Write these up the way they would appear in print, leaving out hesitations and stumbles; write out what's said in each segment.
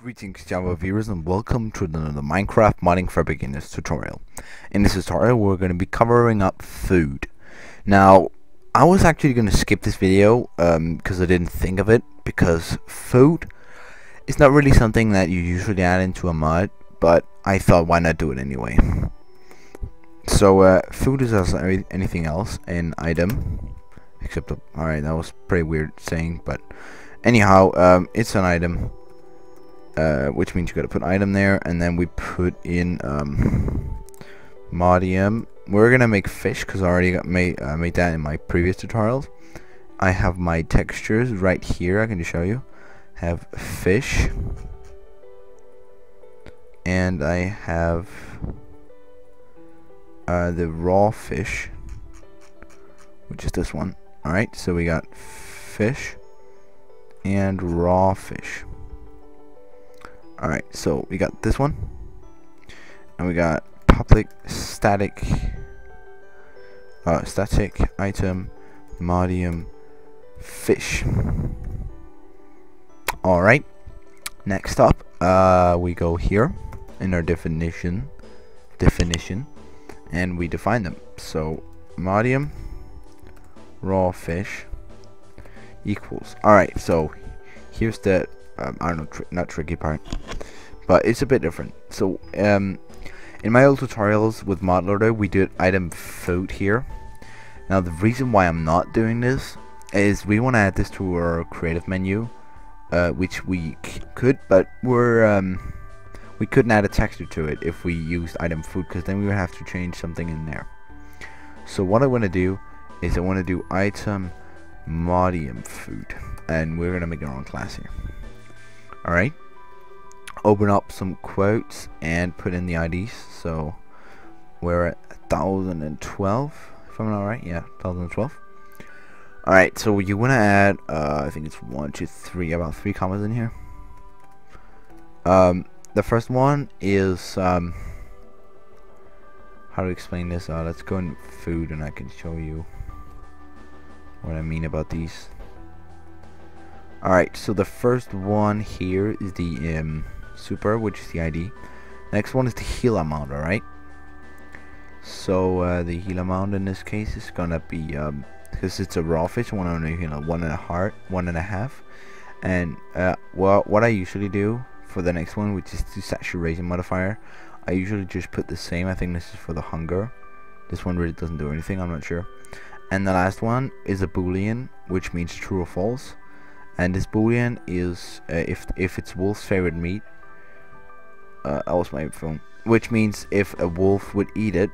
Greetings Java viewers and welcome to another Minecraft modding for beginners tutorial. In this tutorial we're going to be covering up food. Now I was actually going to skip this video because I didn't think of it, because food is not really something that you usually add into a mod, but I thought why not do it anyway. So food is as anything else, an item, except alright, that was pretty weird saying, but anyhow, it's an item. Which means you gotta put item there, and then we put in modium. We're gonna make fish because I already made that in my previous tutorials. I have my textures right here. I can just show you. Have fish, and I have the raw fish, which is this one. All right, so we got fish and raw fish. Alright, so we got this one, and we got public static item modium fish. Alright, next up we go here in our definition, and we define them. So modium raw fish equals, alright, so here's the I don't know, not tricky part, but it's a bit different. So in my old tutorials with ModLoader, we did item food here. Now the reason why I'm not doing this is we want to add this to our creative menu, which we could, but we couldn't add a texture to it if we used item food, because then we would have to change something in there. So what I want to do is I want to do item modium food, and we're gonna make our own class here. Alright, open up some quotes and put in the IDs. So we're at 1012, if I'm not right. Yeah, 1012. Alright, so you want to add I think it's 1, 2, 3, about 3 commas in here. The first one is how to explain this. Let's go in food and I can show you what I mean about these. Alright, so the first one here is the super, which is the ID. Next one is the heal amount, alright? So the heal amount in this case is gonna be, because it's a raw fish, I want to heal 1.5. And well, what I usually do for the next one, which is the saturation modifier, I usually just put the same. I think this is for the hunger. This one really doesn't do anything, I'm not sure. And the last one is a boolean, which means true or false. And this boolean is if it's wolf's favorite meat. That was my phone. Which means if a wolf would eat it.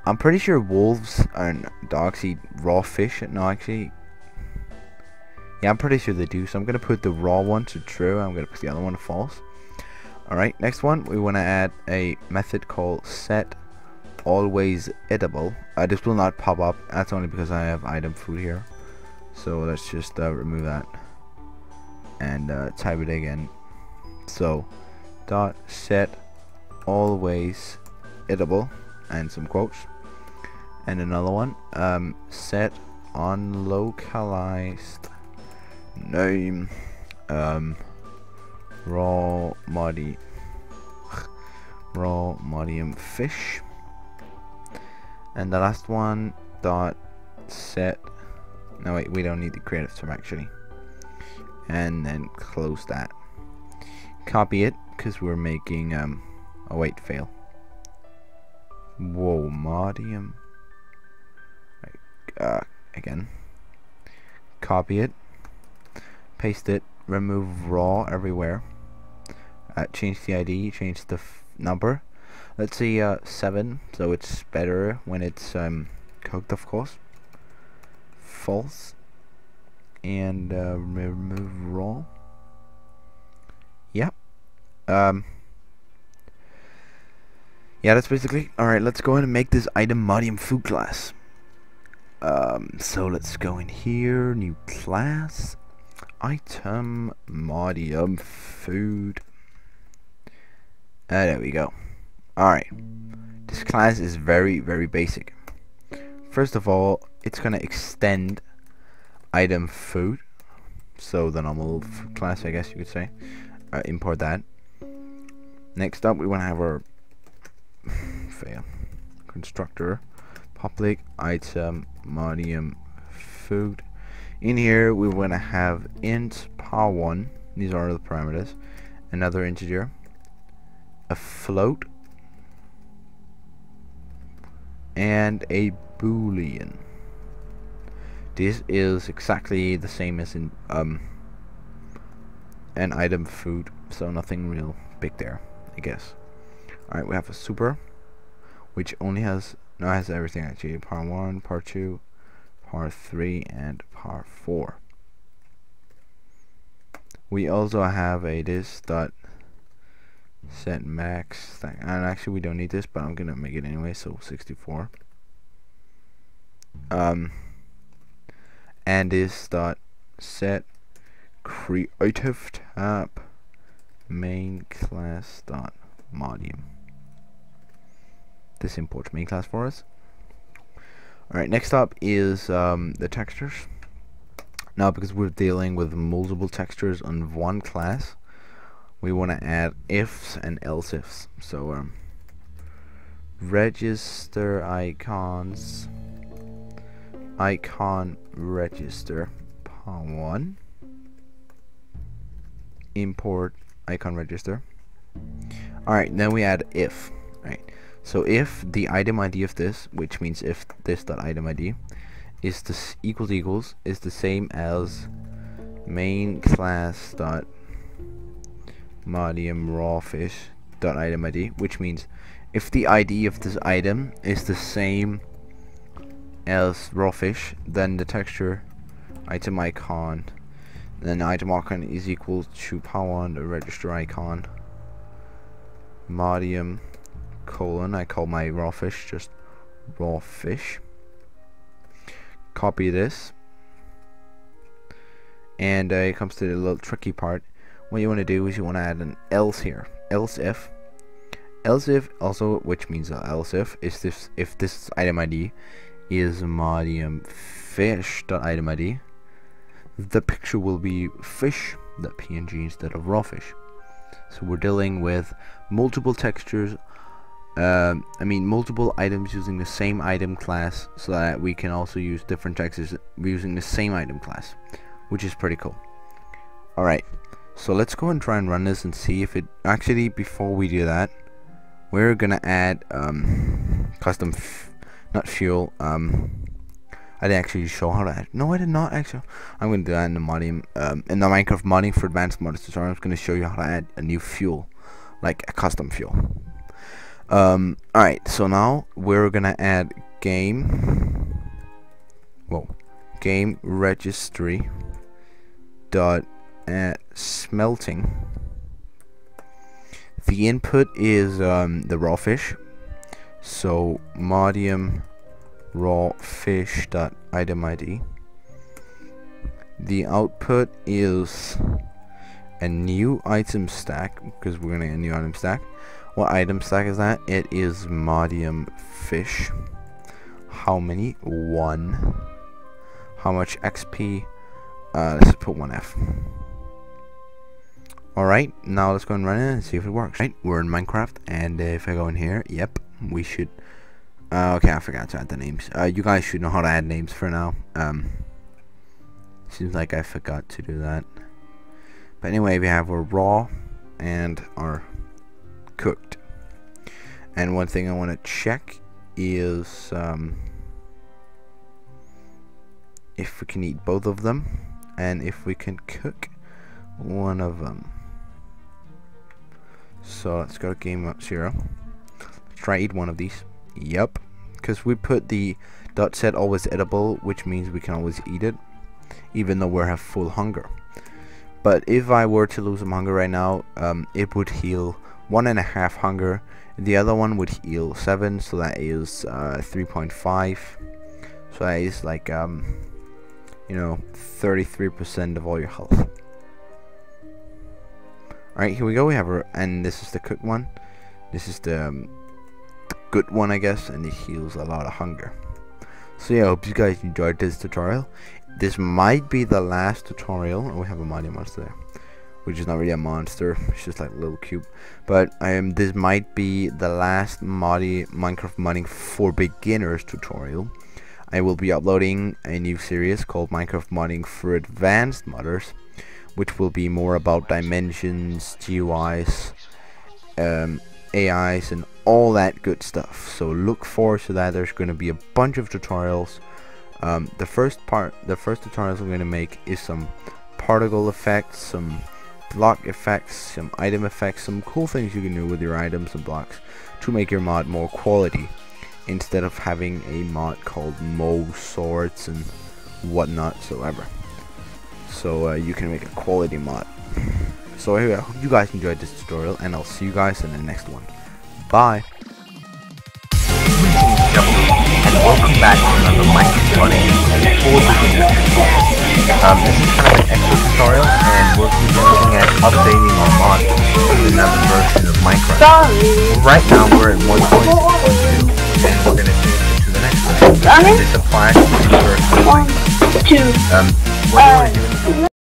I'm pretty sure wolves and dogs eat raw fish. No, actually, yeah, I'm pretty sure they do. So I'm gonna put the raw one to true. I'm gonna put the other one to false. All right, next one, we want to add a method called set always edible. This will not pop up. That's only because I have item food here. So let's just remove that and type it again. So dot set always edible and some quotes, and another one set unlocalized name raw modium fish, and the last one dot set, no wait, we don't need the creative term actually, and then close that. Copy it because we're making oh wait, fail. Whoa, modium. Again. Copy it, paste it, remove raw everywhere. Change the ID, change the number. Let's see 7, so it's better when it's cooked, of course. False. And remove raw. Yep. Yeah, that's basically. Alright, let's go ahead and make this item modium food class. So let's go in here, new class, item modium food. There we go. Alright, this class is very basic. First of all, it's gonna extend item food, so the normal class, I guess you could say. import that. Next up, we want to have our fail constructor public item medium food. In here, we want to have int power1. These are the parameters. Another integer, a float, and a boolean. This is exactly the same as in an item food, so nothing real big there, I guess. Alright, we have a super, which only has everything actually. Part 1, part 2, part 3, and part 4. We also have a this dot set max thing, and actually we don't need this, but I'm gonna make it anyway, so 64. And this dot set creative tab main class dot medium. This imports main class for us. Alright, next up is the textures. Now, because we're dealing with multiple textures on one class, we want to add ifs and else ifs. So register icons, icon register power1, import icon register. Alright, then we add if. Right, so if the item ID of this, which means if this dot item ID is this equals is the same as main class dot medium raw fish dot item ID, which means if the ID of this item is the same as raw fish, then the texture item icon, then item icon is equal to power1 the register icon medium colon, I call my raw fish just raw fish. Copy this, and it comes to the little tricky part. What you want to do is you want to add an else here, else if also, which means else if this item ID is medium fish dot item ID, the picture will be fish.png instead of raw fish. So we're dealing with multiple textures, multiple items using the same item class, so that we can also use different textures using the same item class, which is pretty cool. Alright, so let's go and try and run this and see if it actually, before we do that, we're gonna add custom not fuel. I didn't actually show how to add. No, I did not actually. I'm gonna do that in the modding, in the Minecraft modding for advanced modders tutorial. I'm just gonna show you how to add a new fuel, like a custom fuel. Alright, so now we're gonna add game registry dot add smelting. The input is the raw fish, so medium raw fish dot item ID. The output is a new item stack, because we're gonna get a new item stack. What item stack is that? It is medium fish. How many? 1. How much XP? Let's put 1F. Alright, now let's go and run it and see if it works. Right, we're in Minecraft, and if I go in here, yep, we should. Okay, I forgot to add the names. You guys should know how to add names for now. Seems like I forgot to do that. But anyway, we have our raw and our cooked. And one thing I want to check is if we can eat both of them, and if we can cook one of them. So let's go to game up 0. Let's try eat one of these. Yep, because we put the dot set always edible, which means we can always eat it, even though we have full hunger. But if I were to lose some hunger right now, it would heal 1.5 hunger. The other one would heal 7, so that is 3.5. So that is like 33% of all your health. Alright, here we go. We have our, and this is the cooked one. This is the good one, I guess, and it heals a lot of hunger. So yeah, I hope you guys enjoyed this tutorial. This might be the last tutorial. Oh, we have a mighty monster there. which is not really a monster, it's just like a little cube. But this might be the last Minecraft modding for beginners tutorial. I will be uploading a new series called Minecraft modding for advanced modders, which will be more about dimensions, GUIs, AIs, and all that good stuff. So look forward to that. There's going to be a bunch of tutorials. The first tutorials I'm going to make is some particle effects, some block effects, some item effects, some cool things you can do with your items and blocks to make your mod more quality, instead of having a mod called Mo Swords and whatnot soever. So you can make a quality mod. So anyway, I hope you guys enjoyed this tutorial, and I'll see you guys in the next one. Bye. And welcome back to another Minecraft modding for beginners. This is kind of an extra tutorial, and we'll be looking at updating our mod to another version of Minecraft. Right now we're at 1.6.2, and we're going to change it to the next version. And this applies to the first Minecraft. What do you want to do in the